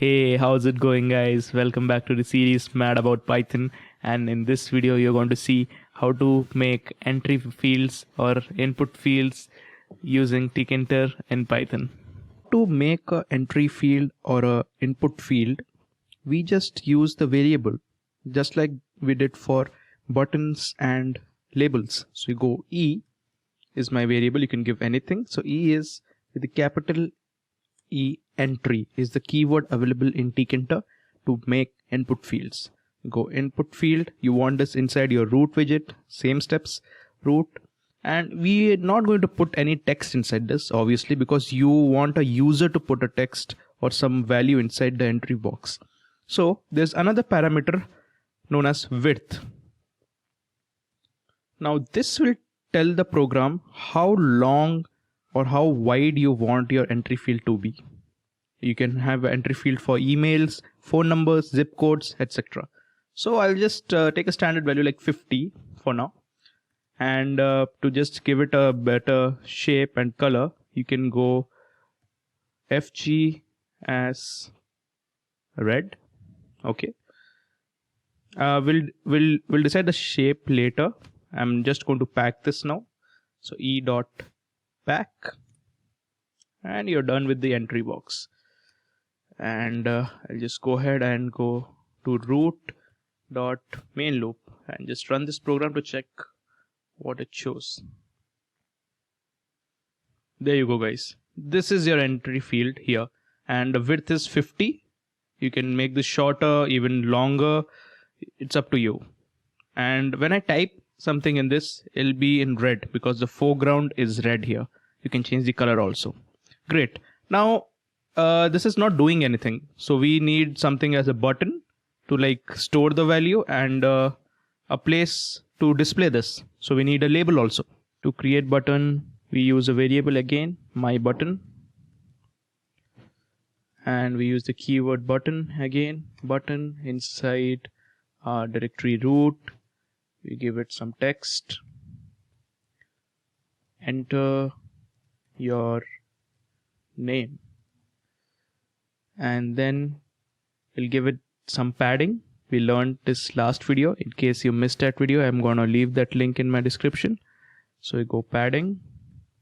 Hey, how's it going, guys? Welcome back to the series Mad About Python. And in this video, you're going to see how to make entry fields or input fields using tkinter in Python. To make an entry field or a input field, we just use the variable, just like we did for buttons and labels. So you go E is my variable. You can give anything. So E is with the capital E. Entry is the keyword available in tkinter to make input fields. Go input field. You want this inside your root widget. Same steps, root. And we are not going to put any text inside this, obviously, because you want a user to put a text or some value inside the entry box. So there's another parameter known as width. Now this will tell the program how long or how wide you want your entry field to be. You can have an entry field for emails, phone numbers, zip codes, etc. So I'll just take a standard value like 50 for now. And to just give it a better shape and color, you can go FG as red. Okay. We'll decide the shape later. I'm just going to pack this now. So E dot pack, and you're done with the entry box. And I'll just go ahead and go to root dot main loop and just run this program to check what it shows. There you go, guys. This is your entry field here, and the width is 50. You can make this shorter, even longer. It's up to you. And when I type something in this, it'll be in red because the foreground is red here. You can change the color also. Great. Now this is not doing anything, so we need something as a button to like store the value and a place to display this. So we need a label also. To create button, we use a variable again, my button, and we use the keyword button again, button inside our directory root. We give it some text, enter your name, and then we'll give it some padding. We learned this last video. In case you missed that video, I'm gonna leave that link in my description. So we go padding,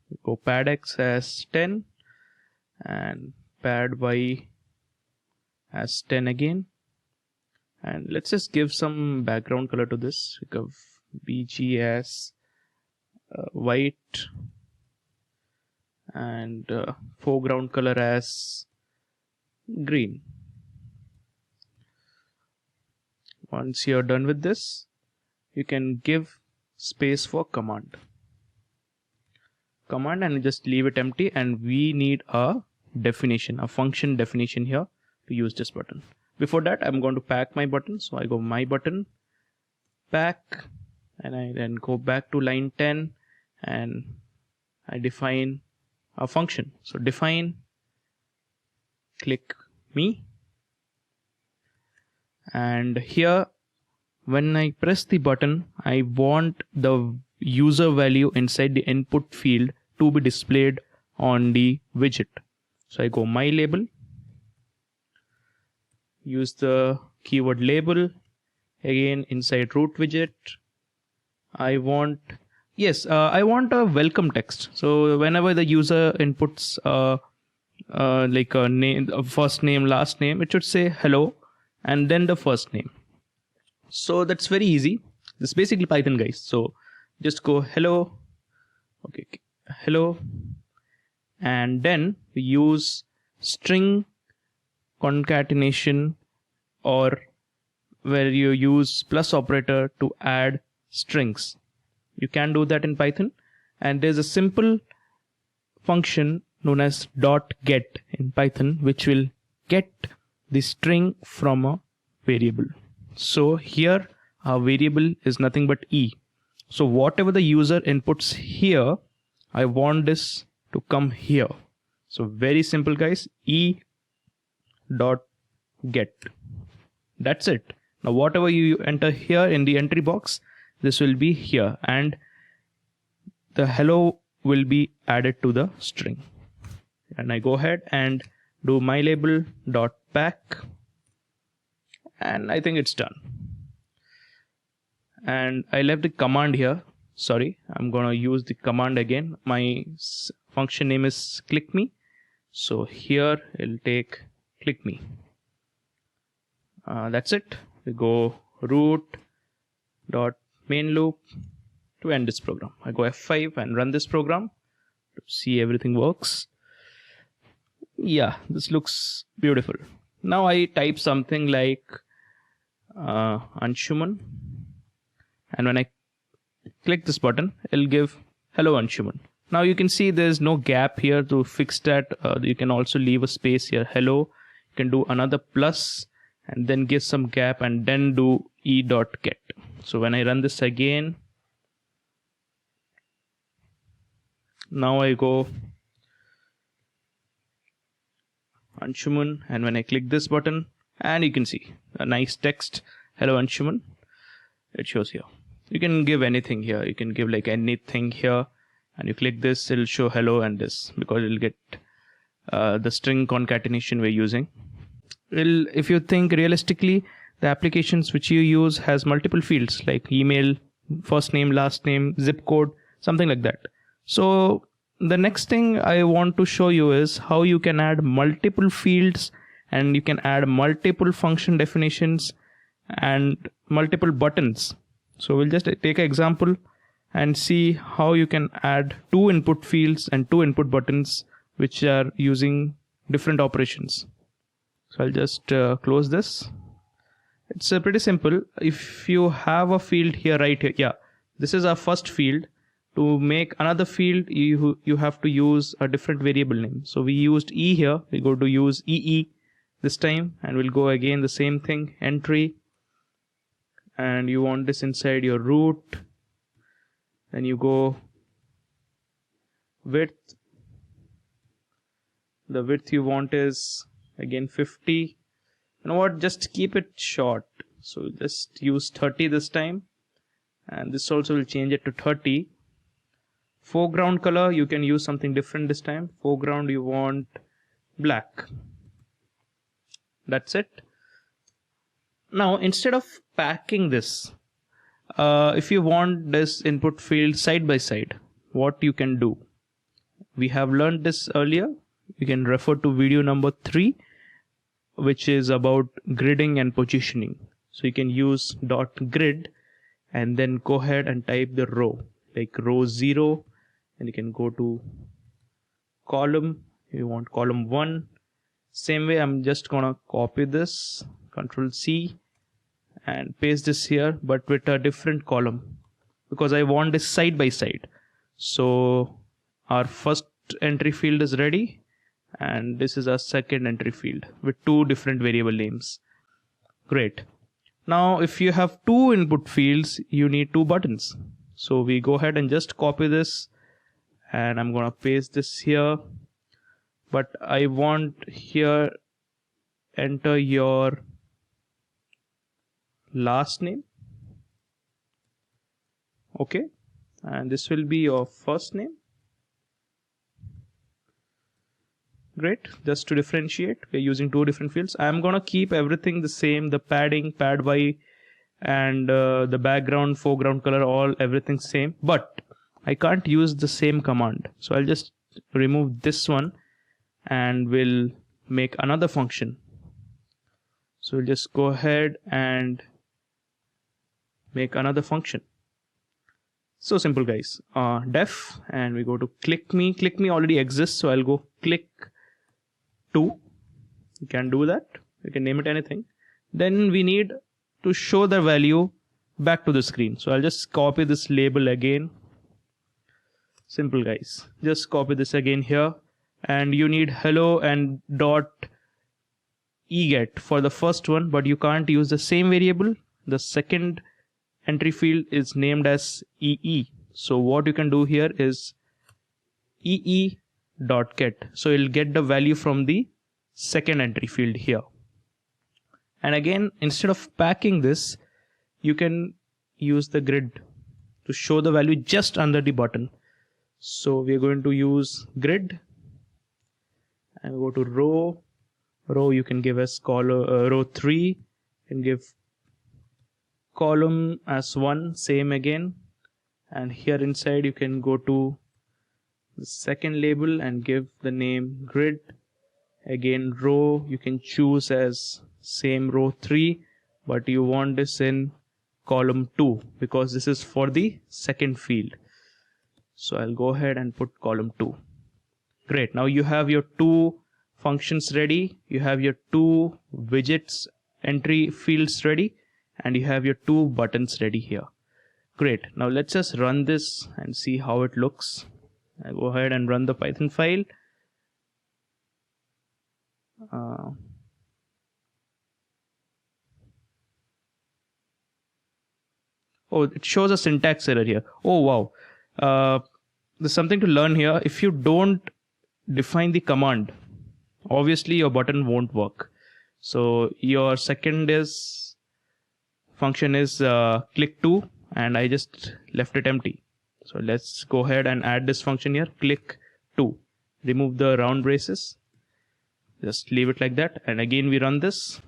we go pad x as 10 and pad y as 10 again. And let's just give some background color to this. We go BG as white and foreground color as green. Once you're done with this, you can give space for command and just leave it empty, and we need a definition, a function definition here to use this button. Before that, I'm going to pack my button. So I go my button, pack, and I then go back to line 10 and I define a function. So define, click me, and here when I press the button, I want the user value inside the input field to be displayed on the widget. So I go my label, use the keyword label again inside root widget. I want a welcome text. So whenever the user inputs like a name, first name, last name, it should say hello and then the first name. So that's very easy. This is basically Python, guys. So just go hello, okay, hello, and then we use string concatenation, or where you use plus operator to add strings. You can do that in Python, and there's a simple function known as .get in Python which will get the string from a variable. So here our variable is nothing but E. So whatever the user inputs here, I want this to come here. So very simple, guys. E dot get. That's it. Now whatever you enter here in the entry box, this will be here, and the hello will be added to the string. And I go ahead and do my label dot back, and I think it's done. And I left the command here. Sorry, I'm gonna use the command again. My function name is click me, so here it'll take click me. That's it. We go root dot main loop to end this program. I go F5 and run this program to see everything works. Yeah, this looks beautiful. Now I type something like Anshuman, and when I click this button, it'll give hello Anshuman. Now you can see there's no gap here. To fix that, you can also leave a space here, hello. You can do another plus and then give some gap and then do e.get. So when I run this again, now I go Anshuman, and when I click this button, and you can see a nice text, hello Anshuman, it shows here. You can give anything here. You can give like anything here, and you click this, it'll show hello and this, because it'll get the string concatenation we're using. If you think realistically, the applications which you use has multiple fields like email, first name, last name, zip code, something like that. So the next thing I want to show you is how you can add multiple fields, and you can add multiple function definitions and multiple buttons. So we'll just take an example and see how you can add 2 input fields and 2 input buttons which are using different operations. So I'll just close this. It's pretty simple. If you have a field here, right here, yeah, this is our first field. To make another field, you have to use a different variable name. So we used e here. We go to use ee this time, and we'll go again the same thing, entry, and you want this inside your root. Then you go width. The width you want is again 50. You know what? Just keep it short. So just use 30 this time, and this also will change it to 30. Foreground color, you can use something different this time. Foreground you want black. That's it. Now instead of packing this, if you want this input field side by side, what you can do? We have learned this earlier. You can refer to video number 3, which is about gridding and positioning. So you can use .grid and then go ahead and type the row, like row 0, and you can go to column. You want column 1. Same way, I'm just gonna copy this, Control C, and paste this here, but with a different column, because I want this side by side. So our first entry field is ready, and this is our second entry field with 2 different variable names. Great. Now if you have 2 input fields, you need 2 buttons. So we go ahead and just copy this, and I'm gonna paste this here, but I want here enter your last name. Okay, and this will be your first name. Great. Just to differentiate, we're using 2 different fields. I'm gonna keep everything the same, the padding, pad y, and the background, foreground color, all everything same, but I can't use the same command. So I'll just remove this one and we'll make another function. So we'll just go ahead and make another function. So simple, guys. Def, and we go to click me. Click me already exists, so I'll go click 2. You can do that. You can name it anything. Then we need to show the value back to the screen. So I'll just copy this label again. Simple, guys. Just copy this again here, and you need hello and dot eget for the first one, but you can't use the same variable. The second entry field is named as ee. So what you can do here is ee.get. So it'll get the value from the second entry field here. And again, instead of packing this, you can use the grid to show the value just under the button. So we're going to use grid, and go to row row you can give as column row 3, you can give column as 1, same again, and here inside you can go to the second label and give the name grid. Again, row you can choose as same row 3, but you want this in column 2 because this is for the second field. So I'll go ahead and put column 2. Great. Now you have your 2 functions ready, you have your 2 widgets entry fields ready, and you have your 2 buttons ready here. Great. Now let's just run this and see how it looks. I'll go ahead and run the Python file. Oh, it shows a syntax error here. Oh wow. There's something to learn here. If you don't define the command, obviously your button won't work. So your second function is click to, and I just left it empty. So let's go ahead and add this function here, click to. Remove the round braces, just leave it like that, and again we run this.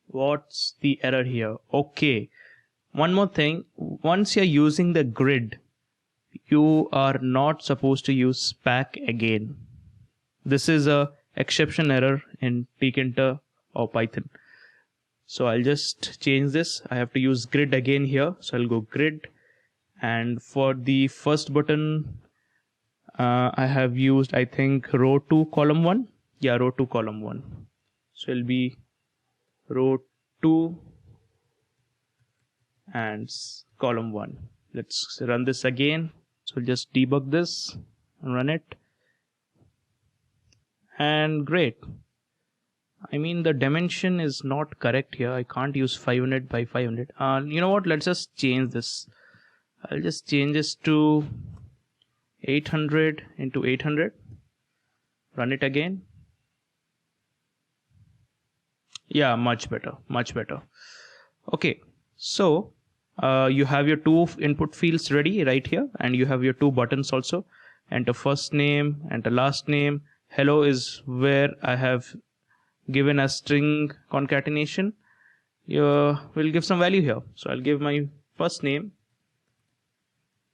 What's the error here? Okay, one more thing. Once you're using the grid, you are not supposed to use SPAC again. This is a exception error in tkinter or Python. So I'll just change this. I have to use grid again here. So I'll go grid, and for the first button, I have used, I think, row 2 column 1. Yeah, row 2 column 1. So it'll be row 2 and column 1. Let's run this again. So just debug this and run it. And great. I mean, the dimension is not correct here. I can't use 500 by 500. You know what? Let's just change this. I'll just change this to 800 into 800. Run it again. Yeah, much better, much better. Okay, so you have your 2 input fields ready right here, and you have your 2 buttons also. Enter first name, enter last name. Hello is where I have given a string concatenation. We'll give some value here. So I'll give my first name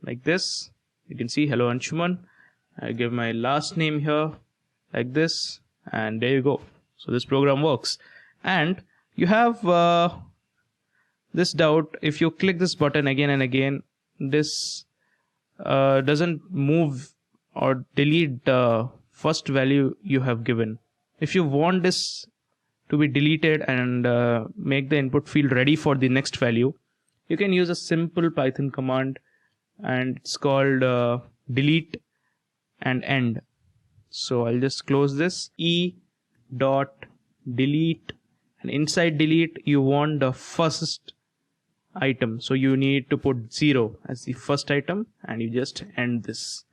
like this. You can see hello Anshuman. I give my last name here like this, and there you go. So this program works. And you have this doubt, if you click this button again and again, this doesn't move or delete the first value you have given. If you want this to be deleted and make the input field ready for the next value, you can use a simple Python command, and it's called delete and end. So I'll just close this, e.delete, and inside delete you want the first item, so you need to put 0 as the first item, and you just end this.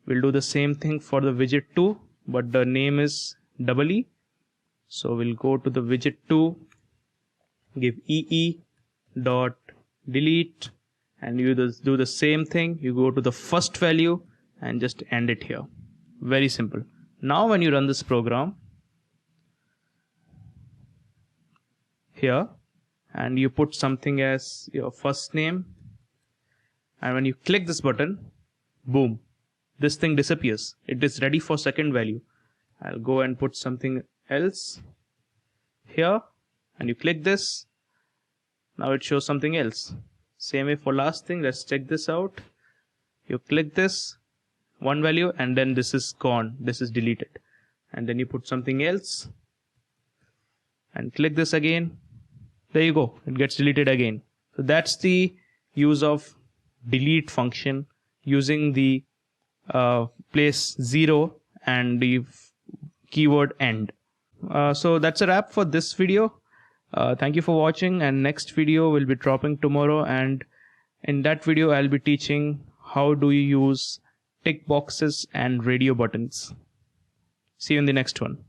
We'll do the same thing for the widget 2, but the name is E. So we'll go to the widget 2, give ee.delete, and you do the same thing. You go to the first value and just end it here. Very simple. Now when you run this program here, and you put something as your first name, and when you click this button, boom, this thing disappears. It is ready for second value. I'll go and put something else here, and you click this. Now it shows something else. Same way for last thing. Let's check this out. You click this one value, and then this is gone. This is deleted. And then you put something else and click this again. There you go. It gets deleted again. So that's the use of delete function using the place 0 and the keyword end. So that's a wrap for this video. Thank you for watching, and next video will be dropping tomorrow, and in that video I'll be teaching how do you use tick boxes and radio buttons. See you in the next one.